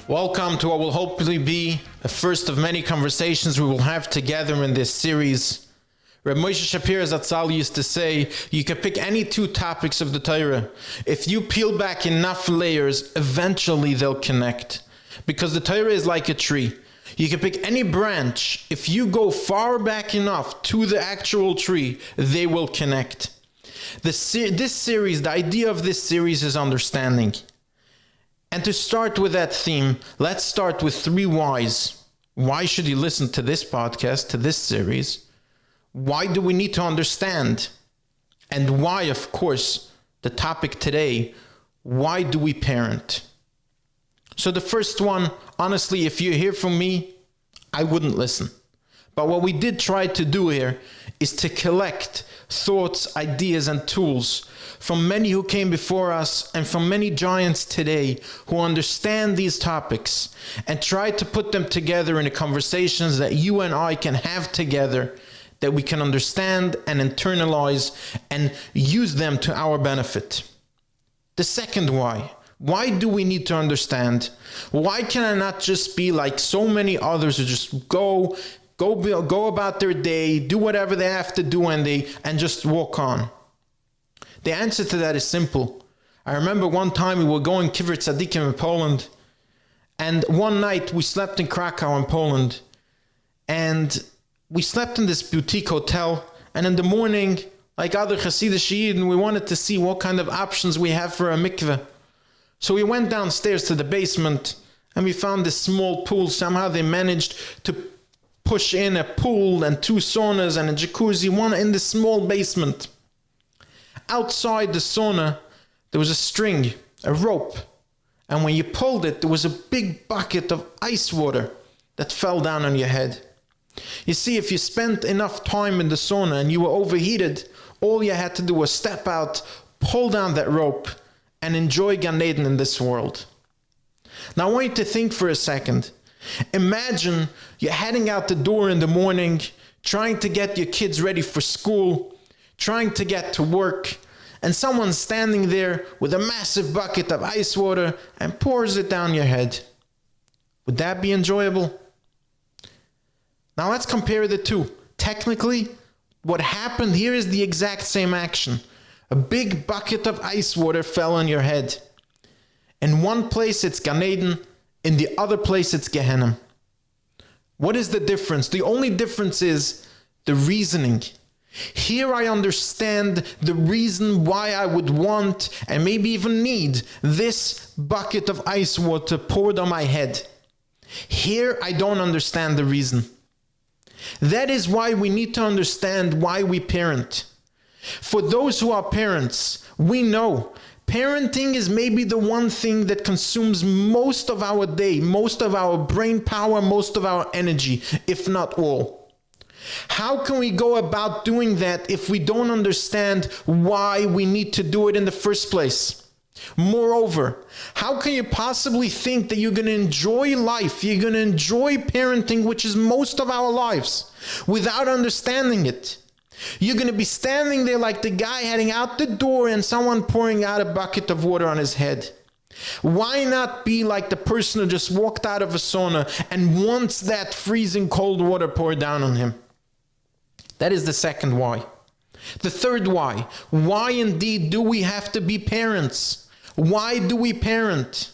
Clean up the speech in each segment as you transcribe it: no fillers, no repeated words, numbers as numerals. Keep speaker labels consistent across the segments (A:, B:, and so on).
A: Welcome to what will hopefully be the first of many conversations we will have together in this series. Reb Moshe Shapiro Zatzal used to say, you can pick any two topics of the Torah. If you peel back enough layers, eventually they'll connect. Because the Torah is like a tree. You can pick any branch. If you go far back enough to the actual tree, they will connect. The idea of this series is understanding. And to start with that theme, let's start with 3 whys. Why should you listen to this podcast, to this series? Why do we need to understand? And why, of course, the topic today, why do we parent? So the first one, honestly, if you hear from me, I wouldn't listen. But what we did try to do here is to collect thoughts, ideas, and tools from many who came before us and from many giants today who understand these topics and try to put them together in the conversations that you and I can have together, that we can understand and internalize and use them to our benefit. The second why do we need to understand? Why can I not just be like so many others who just go about their day, do whatever they have to do, and just walk on? The answer to that is simple. I remember one time we were going Kivrut Tzadikim in Poland, and one night we slept in Krakow in Poland, and we slept in this boutique hotel, and in the morning, like other Hasidic Yidden, we wanted to see what kind of options we have for a mikveh. So we went downstairs to the basement, and we found this small pool. Somehow they managed to push in a pool and 2 saunas and a jacuzzi, one in the small basement. Outside the sauna, there was a string, a rope. And when you pulled it, there was a big bucket of ice water that fell down on your head. You see, if you spent enough time in the sauna and you were overheated, all you had to do was step out, pull down that rope, and enjoy Gan Eden in this world. Now I want you to think for a second. Imagine you're heading out the door in the morning, trying to get your kids ready for school, trying to get to work, and someone's standing there with a massive bucket of ice water and pours it down your head. Would that be enjoyable? Now let's compare the two. Technically, what happened here is the exact same action. A big bucket of ice water fell on your head. In one place it's Gan Eden, in the other place it's Gehenna. What is the difference? The only difference is the reasoning. Here I understand the reason why I would want and maybe even need this bucket of ice water poured on my head. Here I don't understand the reason. That is why we need to understand why we parent. For those who are parents, we know parenting is maybe the one thing that consumes most of our day, most of our brain power, most of our energy, if not all. How can we go about doing that if we don't understand why we need to do it in the first place? Moreover, how can you possibly think that you're going to enjoy life, you're going to enjoy parenting, which is most of our lives, without understanding it? You're going to be standing there like the guy heading out the door and someone pouring out a bucket of water on his head. Why not be like the person who just walked out of a sauna and wants that freezing cold water poured down on him? That is the second why. The third why. Why indeed do we have to be parents? Why do we parent?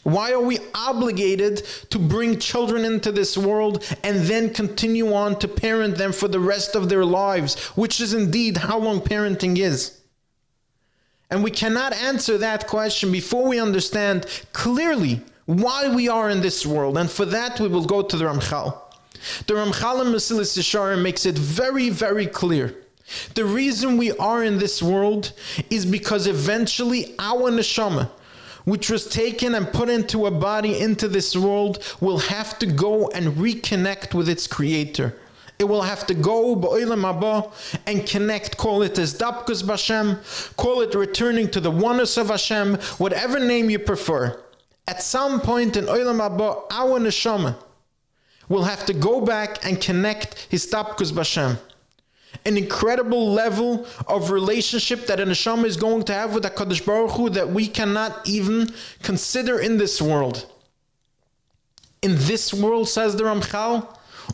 A: Why are we obligated to bring children into this world and then continue on to parent them for the rest of their lives, which is indeed how long parenting is? And we cannot answer that question before we understand clearly why we are in this world. And for that, we will go to the Ramchal. The Ramchal in Mesilas Yesharim makes it very, very clear. The reason we are in this world is because eventually our neshama, which was taken and put into a body into this world, will have to go and reconnect with its creator. It will have to go ba'olam haba and connect, call it as Dapkus B'Hashem, call it returning to the oneness of Hashem, whatever name you prefer. At some point in Olam Haba, our neshama will have to go back and connect his Dapkus B'Hashem. An incredible level of relationship that a neshama is going to have with HaKadosh Baruch Hu that we cannot even consider in this world. In this world, says the Ramchal,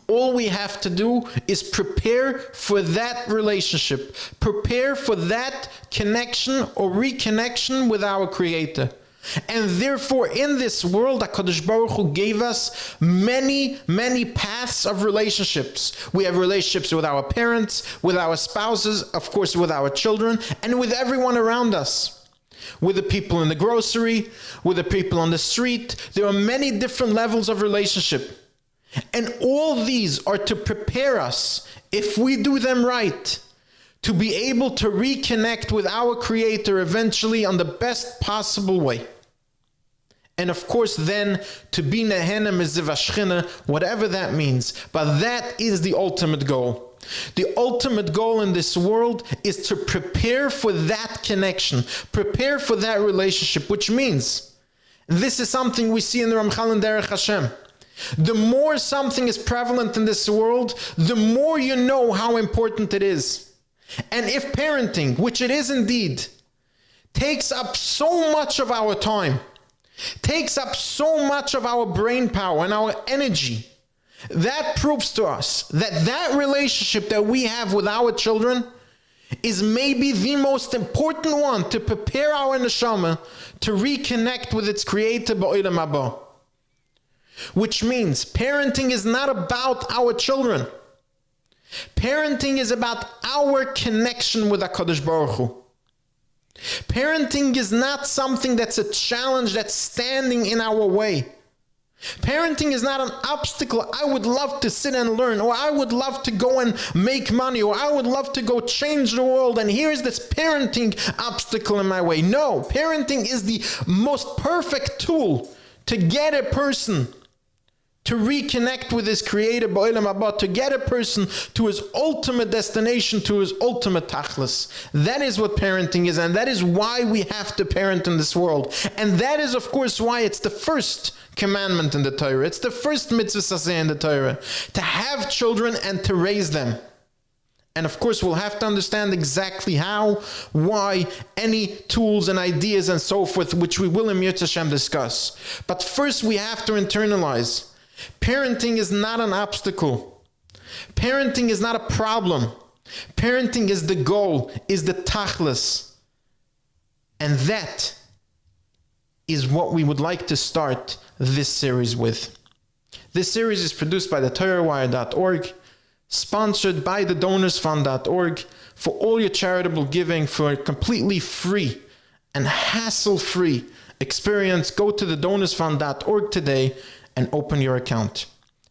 A: all we have to do is prepare for that relationship, prepare for that connection or reconnection with our Creator. And therefore, in this world, HaKadosh Baruch Hu gave us many, many paths of relationships. We have relationships with our parents, with our spouses, of course, with our children, and with everyone around us. With the people in the grocery, with the people on the street. There are many different levels of relationship. And all these are to prepare us, if we do them right, to be able to reconnect with our Creator eventually on the best possible way. And of course then, to be Nehena Miziv HaShechina, whatever that means. But that is the ultimate goal. The ultimate goal in this world is to prepare for that connection, prepare for that relationship, which means, this is something we see in the Ramchal and Derech Hashem. The more something is prevalent in this world, the more you know how important it is. And if parenting, which it is indeed, takes up so much of our time, takes up so much of our brain power and our energy, that proves to us that that relationship that we have with our children is maybe the most important one to prepare our neshama to reconnect with its Creator ba'olam haba. Which means parenting is not about our children. Parenting is about our connection with HaKadosh Baruch Hu. Parenting is not something that's a challenge that's standing in our way. Parenting is not an obstacle. I would love to sit and learn, or I would love to go and make money, or I would love to go change the world, and here's this parenting obstacle in my way. No, parenting is the most perfect tool to get a person to reconnect with his Creator ba'olam haba, to get a person to his ultimate destination, to his ultimate tachlis. That is what parenting is, and that is why we have to parent in this world. And that is, of course, why it's the first commandment in the Torah. It's the first mitzvah saseh in the Torah, to have children and to raise them. And of course, we'll have to understand exactly how, why, any tools and ideas and so forth, which we will in Yirtzeh Hashem discuss. But first, we have to internalize. Parenting is not an obstacle. Parenting is not a problem. Parenting is the goal, is the tachlis. And that is what we would like to start this series with. This series is produced by the TorahWire.org, sponsored by the DonorsFund.org, for all your charitable giving, for a completely free and hassle-free experience. Go to the DonorsFund.org today and open your account.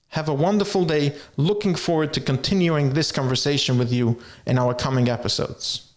A: Have a wonderful day. Looking forward to continuing this conversation with you in our coming episodes.